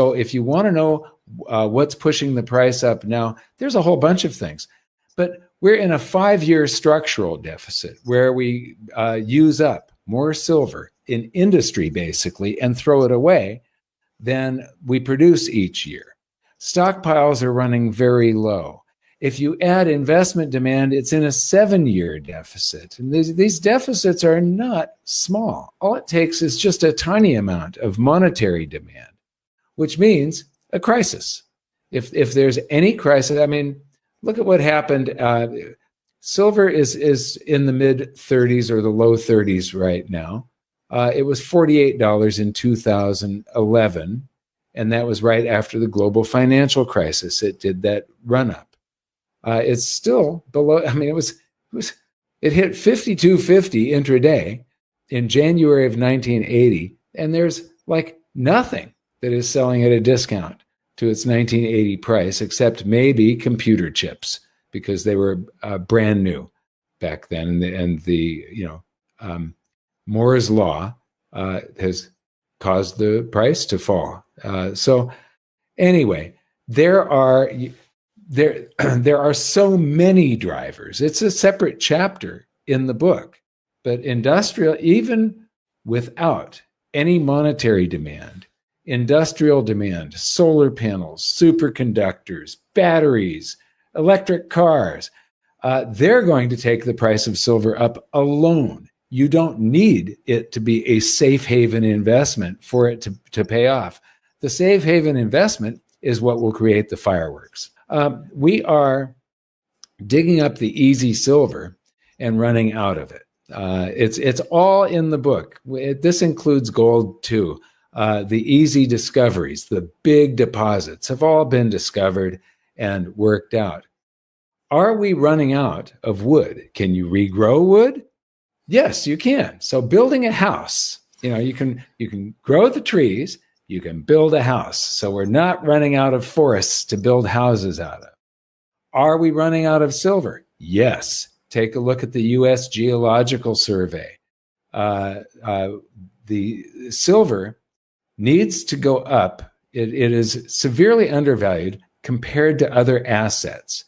So if you want to know what's pushing the price up now, there's a whole bunch of things. But we're in a 5-year structural deficit where we use up more silver in industry, basically, and throw it away than we produce each year. Stockpiles are running very low. If you add investment demand, it's in a 7-year deficit. And these deficits are not small. All it takes is just a tiny amount of monetary demand, which means a crisis. If there's any crisis, I mean, look at what happened. Silver is in the mid 30s or the low 30s right now. It was $48 in 2011, and that was right after the global financial crisis. It did that run up. It's still below. I mean, it hit 52.50 intraday in January of 1980, and there's like nothing that is selling at a discount to its 1980 price, except maybe computer chips, because they were brand new back then, and the Moore's law has caused the price to fall. So anyway, there are so many drivers. It's a separate chapter in the book, but industrial, even without any monetary demand, industrial demand, solar panels, superconductors, batteries, electric cars, they're going to take the price of silver up alone. You don't need it to be a safe haven investment for it to pay off. The safe haven investment is what will create the fireworks. We are digging up the easy silver and running out of it. It's all in the book. This includes gold too. The easy discoveries, the big deposits have all been discovered and worked out. Are we running out of wood? Can you regrow wood? Yes, you can. So building a house, you can grow the trees, you can build a house. So we're not running out of forests to build houses out of. Are we running out of silver? Yes. Take a look at the U.S. Geological Survey. The silver needs to go up. It is severely undervalued compared to other assets.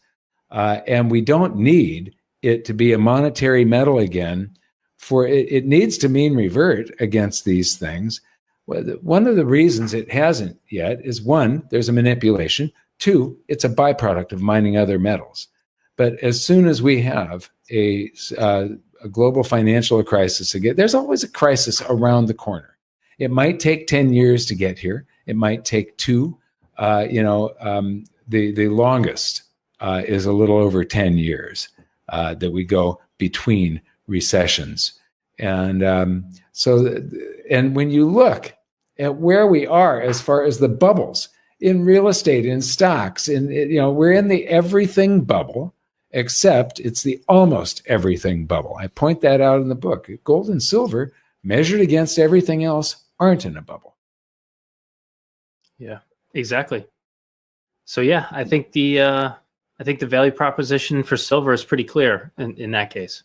And we don't need it to be a monetary metal again, for it needs to mean revert against these things. One of the reasons it hasn't yet is, one, there's a manipulation. Two, it's a byproduct of mining other metals. But as soon as we have a global financial crisis again, there's always a crisis around the corner. It might take 10 years to get here. It might take 2. The longest is a little over 10 years that we go between recessions. And and when you look at where we are as far as the bubbles in real estate, in stocks, we're in the everything bubble, except it's the almost everything bubble. I point that out in the book. Gold and silver, measured against everything else, aren't in a bubble. Yeah, exactly. So yeah, I think the value proposition for silver is pretty clear in that case.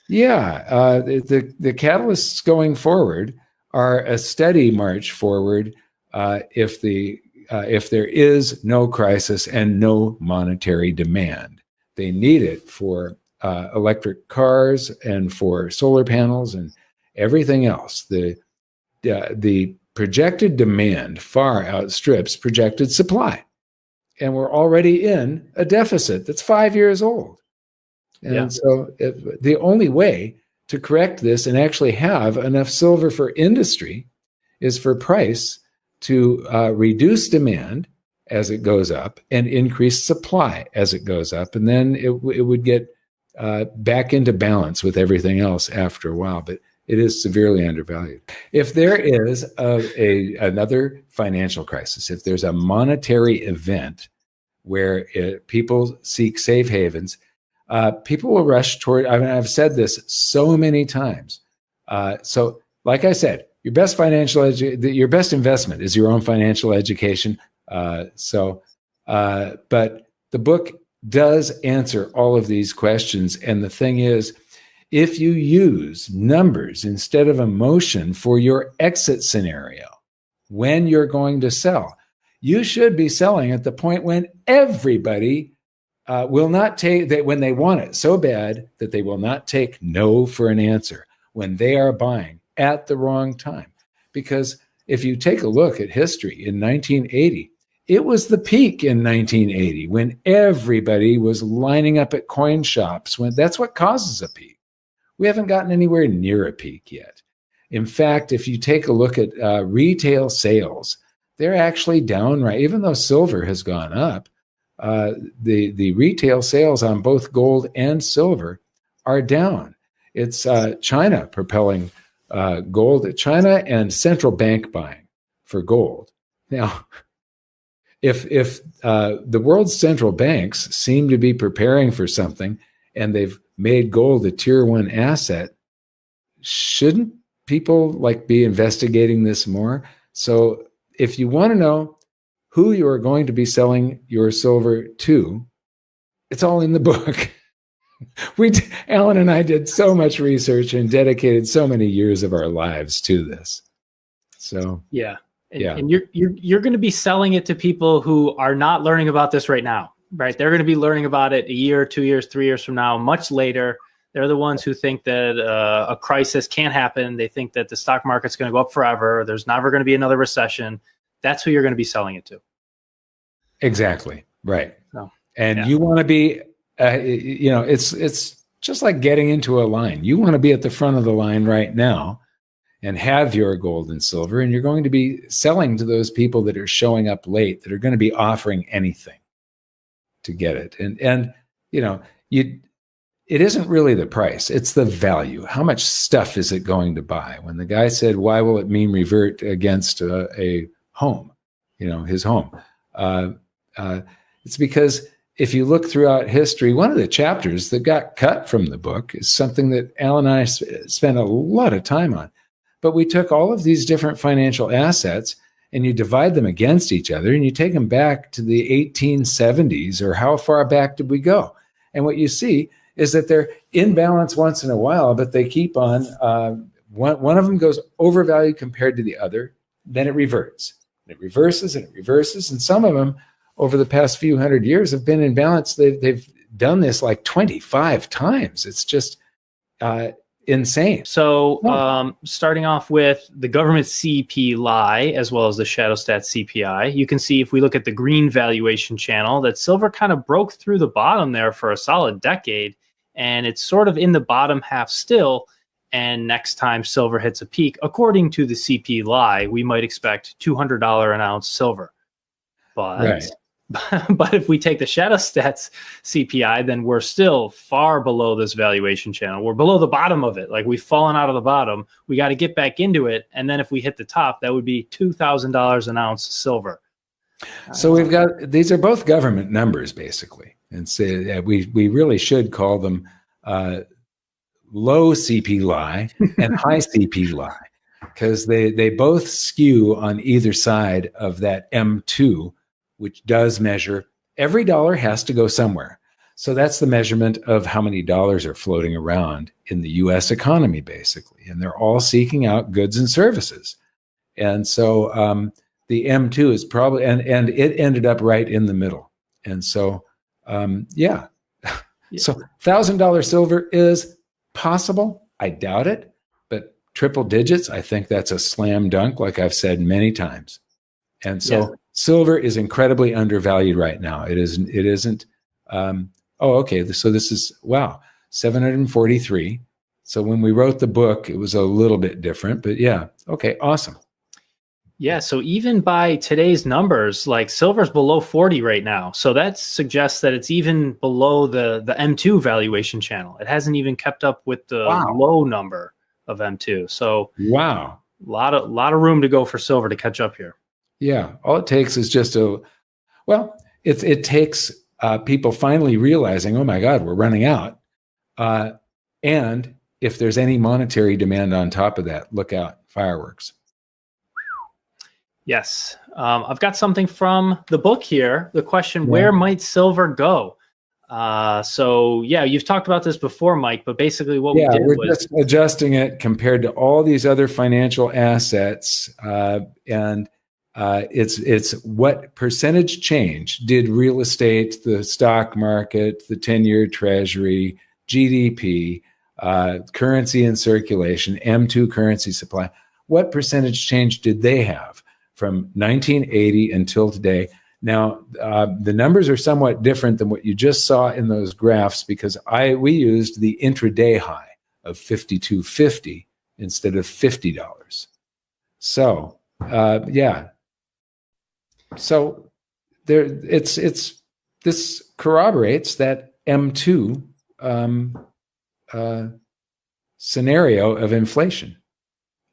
Yeah, the catalysts going forward are a steady march forward if there is no crisis and no monetary demand. They need it for electric cars and for solar panels and everything else. The projected demand far outstrips projected supply. And we're already in a deficit that's 5 years old. And so the only way to correct this and actually have enough silver for industry is for price to reduce demand as it goes up and increase supply as it goes up. And then it would get back into balance with everything else after a while. But it is severely undervalued. If there is another financial crisis, if there's a monetary event where people seek safe havens, people will rush toward. I mean, I've said this so many times. So, like I said, your best your best investment is your own financial education. But the book does answer all of these questions. And the thing is, if you use numbers instead of emotion for your exit scenario, when you're going to sell. You should be selling at the point when everybody will not take that, when they want it so bad that they will not take no for an answer, when they are buying at the wrong time. Because if you take a look at history in 1980, it was the peak in 1980 when everybody was lining up at coin shops. When that's what causes a peak. We haven't gotten anywhere near a peak yet. In fact, if you take a look at retail sales, they're actually down, right? Even though silver has gone up, the retail sales on both gold and silver are down. It's China propelling gold, China and central bank buying for gold. Now, if the world's central banks seem to be preparing for something and they've made gold a tier 1 asset, shouldn't people be investigating this more? So if you want to know who you are going to be selling your silver to, it's all in the book. Alan and I did so much research and dedicated so many years of our lives to this. So yeah. And you're going to be selling it to people who are not learning about this right now, right? They're going to be learning about it a year, 2 years, 3 years from now, much later. They're the ones who think that a crisis can't happen. They think that the stock market's going to go up forever. There's never going to be another recession. That's who you're going to be selling it to. Exactly. Right. So, and you want to be, it's just like getting into a line. You want to be at the front of the line right now and have your gold and silver, and you're going to be selling to those people that are showing up late, that are going to be offering anything to get it. And it isn't really the price, it's the value. How much stuff is it going to buy? When the guy said, why will it mean revert against a home, his home? It's because if you look throughout history, one of the chapters that got cut from the book is something that Alan and I spent a lot of time on. But we took all of these different financial assets and you divide them against each other and you take them back to the 1870s, or how far back did we go? And what you see is that they're in balance once in a while, but they keep on, one of them goes overvalued compared to the other, then it reverts. It reverses and it reverses. And some of them over the past few hundred years have been in balance. They've done this 25 times. It's just insane. So starting off with the government CPI as well as the ShadowStat CPI, you can see if we look at the green valuation channel that silver kind of broke through the bottom there for a solid decade, and it's sort of in the bottom half still. And next time silver hits a peak, according to the CPI, we might expect $200 an ounce silver. But right. But if we take the ShadowStats CPI, then we're still far below this valuation channel. We're below the bottom of it. We've fallen out of the bottom. We got to get back into it. And then if we hit the top, that would be $2,000 an ounce silver. So we've got, these are both government numbers, basically. And so we really should call them low CPI and high CPI, because they both skew on either side of that M2, which does measure every dollar has to go somewhere. So that's the measurement of how many dollars are floating around in the US economy, basically. And they're all seeking out goods and services. And so the M2 is probably, and it ended up right in the middle. And so, yeah. So $1,000 silver is possible. I doubt it, but triple digits, I think that's a slam dunk, like I've said many times. And so silver is incredibly undervalued right now. It isn't. Okay. So this is, wow, 743. So when we wrote the book, it was a little bit different, but yeah. Okay. Awesome. Yeah. So even by today's numbers, silver's below 40 right now. So that suggests that it's even below the M2 valuation channel. It hasn't even kept up with the low number of M2. So wow, a lot of room to go for silver to catch up here. Yeah. All it takes is just it takes people finally realizing, oh my God, we're running out. And if there's any monetary demand on top of that, look out, fireworks. Yes. I've got something from the book here. The question, where might silver go? So yeah, you've talked about this before, Mike, but basically what we did was just adjusting it compared to all these other financial assets. And It's what percentage change did real estate, the stock market, the 10-year treasury, GDP, currency in circulation, M2 currency supply, what percentage change did they have from 1980 until today? Now, the numbers are somewhat different than what you just saw in those graphs because we used the intraday high of 52.50 instead of $50. So, yeah. So this corroborates that M2 scenario of inflation.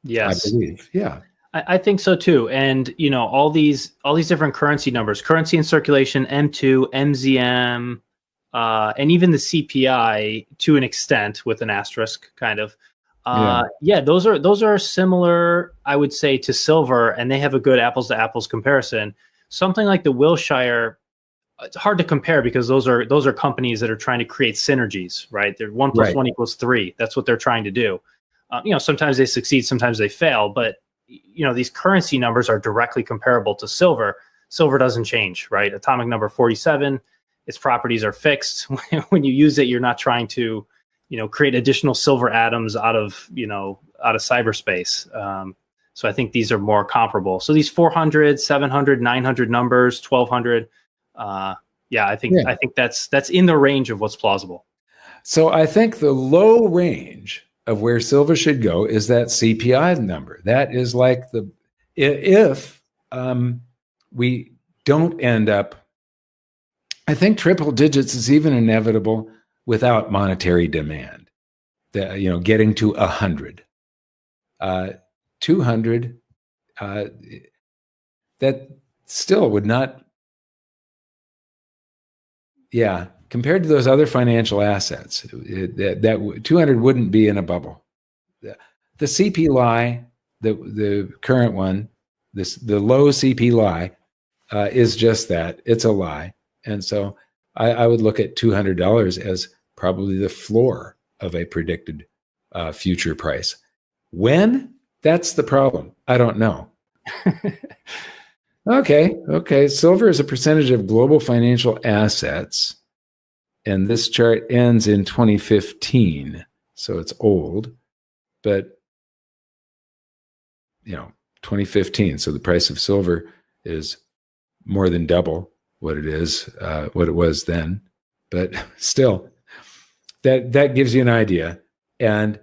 Yes, I believe. Yeah. I think so too. And all these different currency numbers, currency in circulation, M2, MZM, and even the CPI to an extent with an asterisk, kind of. Yeah, those are similar, I would say, to silver, and they have a good apples to apples comparison. Something like the Wilshire, it's hard to compare because those are companies that are trying to create synergies, right? They're 1 + 1 = 3. That's what they're trying to do. Sometimes they succeed, sometimes they fail, but these currency numbers are directly comparable to silver. Silver doesn't change, right? Atomic number 47, its properties are fixed. When you use it, you're not trying to create additional silver atoms out of cyberspace. So I think these are more comparable. So these 400, 700, 900 numbers, 1200. I think that's in the range of what's plausible. So I think the low range of where silver should go is that CPI number. That is like if we don't end up, I think triple digits is even inevitable without monetary demand. Getting to 100, 200, that still would not. Yeah, compared to those other financial assets, that 200 wouldn't be in a bubble. The CP lie, the current one, the low CP lie, is just that. It's a lie, and so I would look at $200 as probably the floor of a predicted future price. When? That's the problem. I don't know. Okay. Silver is a percentage of global financial assets, and this chart ends in 2015, so it's old, but 2015. So the price of silver is more than double what it was then, but still, that gives you an idea. And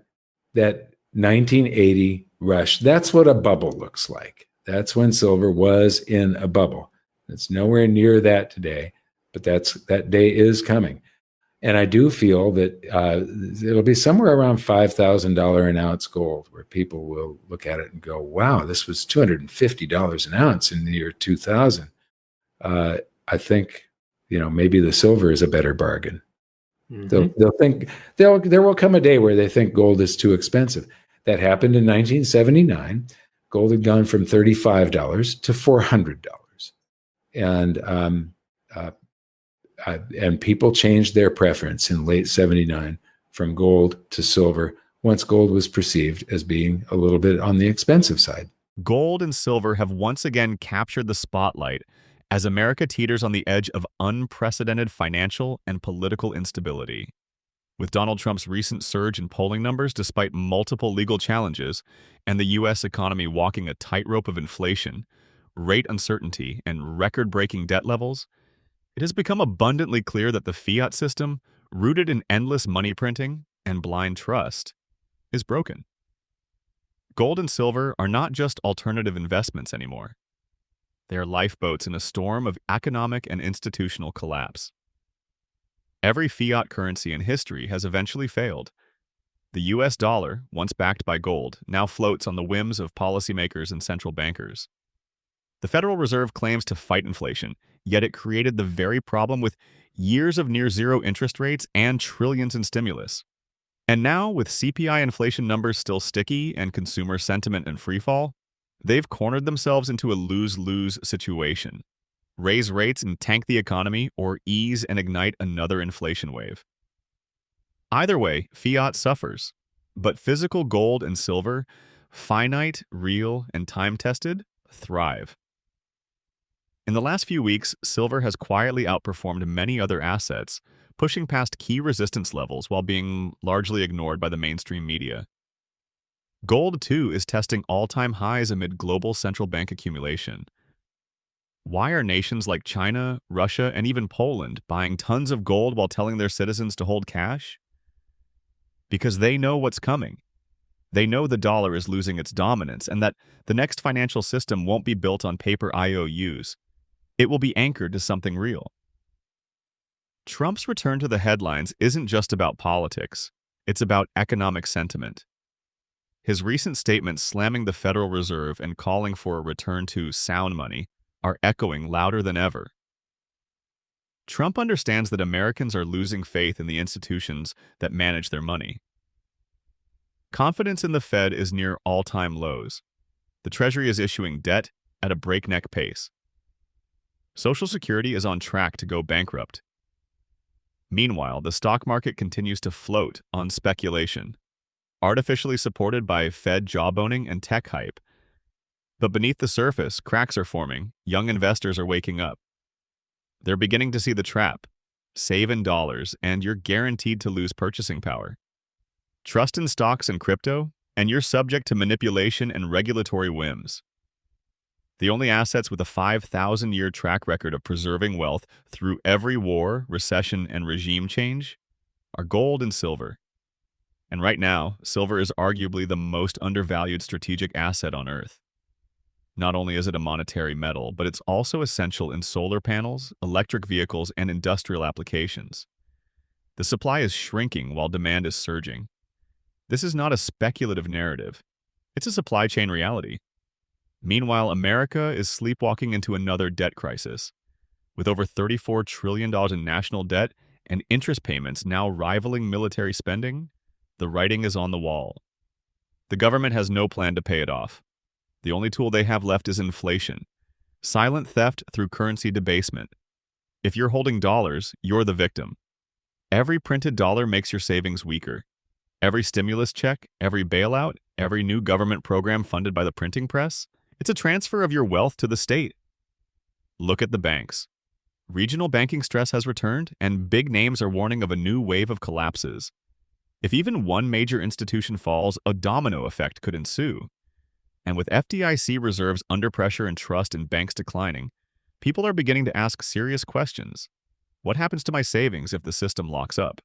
that 1980 rush, that's what a bubble looks like. That's when silver was in a bubble. It's nowhere near that today, but that day is coming. And I do feel that it'll be somewhere around $5,000 an ounce gold, where people will look at it and go, wow, this was $250 an ounce in the year 2000. I think, maybe the silver is a better bargain. Mm-hmm. They'll think there will come a day where they think gold is too expensive. That happened in 1979. Gold had gone from $35 to $400, and people changed their preference in late '79 from gold to silver once gold was perceived as being a little bit on the expensive side. Gold and silver have once again captured the spotlight as America teeters on the edge of unprecedented financial and political instability. With Donald Trump's recent surge in polling numbers despite multiple legal challenges, and the U.S. economy walking a tightrope of inflation, rate uncertainty, and record-breaking debt levels, it has become abundantly clear that the fiat system, rooted in endless money printing and blind trust, is broken. Gold and silver are not just alternative investments anymore. They are lifeboats in a storm of economic and institutional collapse. Every fiat currency in history has eventually failed. The US dollar, once backed by gold, now floats on the whims of policymakers and central bankers. The Federal Reserve claims to fight inflation, yet it created the very problem with years of near-zero interest rates and trillions in stimulus. And now, with CPI inflation numbers still sticky and consumer sentiment in freefall, they've cornered themselves into a lose-lose situation. Raise rates and tank the economy, or ease and ignite another inflation wave. Either way, fiat suffers, but physical gold and silver, finite, real, and time-tested, thrive. In the last few weeks, silver has quietly outperformed many other assets, pushing past key resistance levels while being largely ignored by the mainstream media. Gold, too, is testing all-time highs amid global central bank accumulation. Why are nations like China, Russia, and even Poland buying tons of gold while telling their citizens to hold cash? Because they know what's coming. They know the dollar is losing its dominance and that the next financial system won't be built on paper IOUs. It will be anchored to something real. Trump's return to the headlines isn't just about politics. It's about economic sentiment. His recent statements slamming the Federal Reserve and calling for a return to sound money are echoing louder than ever. Trump understands that Americans are losing faith in the institutions that manage their money. Confidence in the Fed is near all-time lows. The Treasury is issuing debt at a breakneck pace. Social Security is on track to go bankrupt. Meanwhile, the stock market continues to float on speculation, artificially supported by Fed jawboning and tech hype. But beneath the surface, cracks are forming. Young investors are waking up. They're beginning to see the trap. Save in dollars, and you're guaranteed to lose purchasing power. Trust in stocks and crypto, and you're subject to manipulation and regulatory whims. The only assets with a 5,000-year track record of preserving wealth through every war, recession, and regime change are gold and silver. And right now, silver is arguably the most undervalued strategic asset on Earth. Not only is it a monetary metal, but it's also essential in solar panels, electric vehicles, and industrial applications. The supply is shrinking while demand is surging. This is not a speculative narrative. It's a supply chain reality. Meanwhile, America is sleepwalking into another debt crisis. With over $34 trillion in national debt and interest payments now rivaling military spending, the writing is on the wall. The government has no plan to pay it off. The only tool they have left is inflation. Silent theft through currency debasement. If you're holding dollars, you're the victim. Every printed dollar makes your savings weaker. Every stimulus check, every bailout, every new government program funded by the printing press, it's a transfer of your wealth to the state. Look at the banks. Regional banking stress has returned, and big names are warning of a new wave of collapses. If even one major institution falls, a domino effect could ensue. And with FDIC reserves under pressure and trust in banks declining, people are beginning to ask serious questions. What happens to my savings if the system locks up?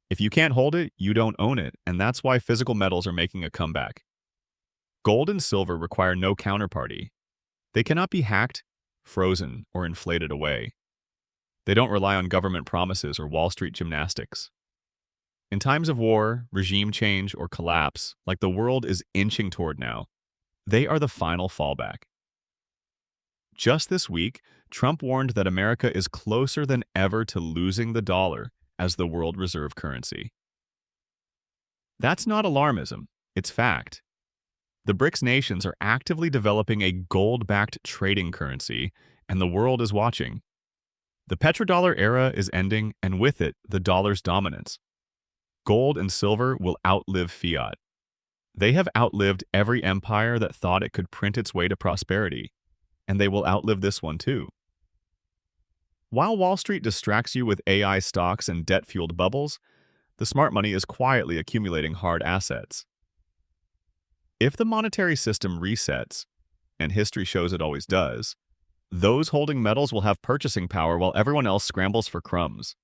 If you can't hold it, you don't own it, and that's why physical metals are making a comeback. Gold and silver require no counterparty. They cannot be hacked, frozen, or inflated away. They don't rely on government promises or Wall Street gymnastics. In times of war, regime change, or collapse, like the world is inching toward now, they are the final fallback. Just this week, Trump warned that America is closer than ever to losing the dollar as the world reserve currency. That's not alarmism, it's fact. The BRICS nations are actively developing a gold-backed trading currency, and the world is watching. The petrodollar era is ending, and with it, the dollar's dominance. Gold and silver will outlive fiat. They have outlived every empire that thought it could print its way to prosperity, and they will outlive this one too. While Wall Street distracts you with AI stocks and debt-fueled bubbles, the smart money is quietly accumulating hard assets. If the monetary system resets, and history shows it always does, those holding metals will have purchasing power while everyone else scrambles for crumbs.